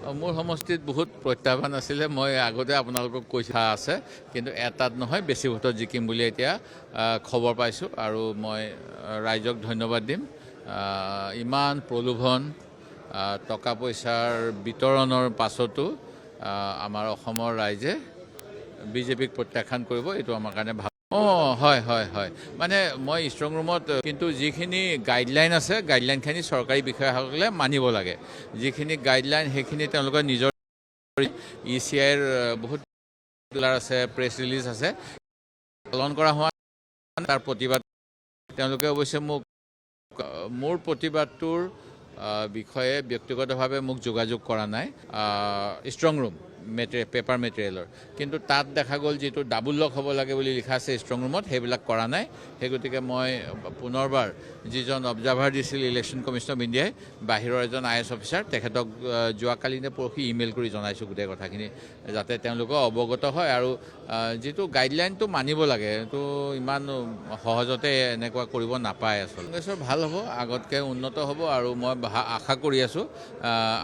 মোৰ সমষ্টিত বহুত প্ৰত্যাহ্বান আছিলে মই আগতে আপোনালোকক কৈছা আছে কিন্তু এটাত নহয় বেছি ভোটত জিকিম বুলি এতিয়া খবৰ পাইছোঁ আৰু মই ৰাইজক ধন্যবাদ দিম ইমান প্ৰলোভন টকা পইচাৰ বিতৰণৰ পাছতো আমাৰ অসমৰ ৰাইজে বিজেপিক প্ৰত্যাখ্যান কৰিব এইটো আমাৰ কাৰণে ভাল হয় হয় হয় মানে মই ষ্ট্ৰং ৰুমত কিন্তু যিখিনি গাইডলাইন আছে গাইডলাইনখিনি চৰকাৰী বিষয়াসকলে মানিব লাগে যিখিনি গাইডলাইন সেইখিনি তেওঁলোকৰ নিজৰ ECIৰ বহুত আছে প্ৰেছ ৰিলিজ আছে পালন কৰা হোৱা তাৰ প্ৰতিবাদ তেওঁলোকে অৱশ্যে মোক মোৰ প্ৰতিবাদটোৰ বিষয়ে ব্যক্তিগতভাৱে মোক যোগাযোগ কৰা নাই ষ্ট্ৰং ৰুম পেপাৰ মেটেৰিয়েলৰ কিন্তু তাত দেখা গ'ল যিটো ডাবুল লক হ'ব লাগে বুলি লিখা আছে ষ্ট্ৰং ৰুমত সেইবিলাক কৰা নাই সেই গতিকে মই পুনৰবাৰ যিজন অবজাৰ্ভাৰ দিছিল ইলেকশ্যন কমিশ্যন অফ ইণ্ডিয়াই বাহিৰৰ এজন IAS অফিচাৰ তেখেতক যোৱাকালি নে পৰহি ইমেইল কৰি জনাইছোঁ গোটেই কথাখিনি যাতে তেওঁলোকে অৱগত হয় আৰু যিটো গাইডলাইনটো মানিব লাগে এইটো ইমান সহজতে এনেকুৱা কৰিব নাপায় আচলতে কংগ্ৰেছৰ ভাল হ'ব আগতকৈ উন্নত হ'ব আৰু মই আশা কৰি আছোঁ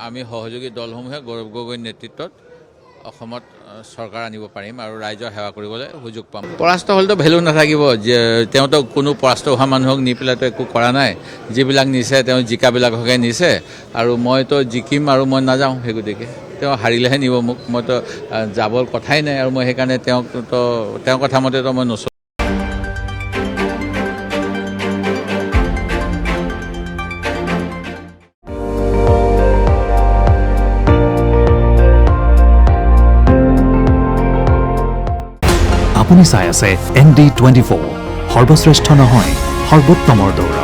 আমি সহযোগী দলসমূহে গৌৰৱ গগৈৰ নেতৃত্বত অসমত চৰকাৰ আনিব পাৰিম আৰু ৰাইজৰ সেৱা কৰিবলৈ সুযোগ পাম পৰাস্ত হ'লেতো ভেলু নাথাকিব যে তেওঁতো কোনো পৰাস্ত হোৱা মানুহক নি পেলাইতো একো কৰা নাই যিবিলাক নিছে তেওঁ জিকাবিলাকহে নিছে আৰু মইতো জিকিম আৰু মই নাযাওঁ সেই গতিকে তেওঁ হাৰিলেহে নিব মোক মইতো যাবৰ কথাই নাই আৰু মই সেইকাৰণে তেওঁৰ কথা মতেতো মই নচলোঁ আপুনি চাই আছে ND24 সৰ্বশ্ৰেষ্ঠ নহয় সৰ্বোত্তমৰ দৌৰা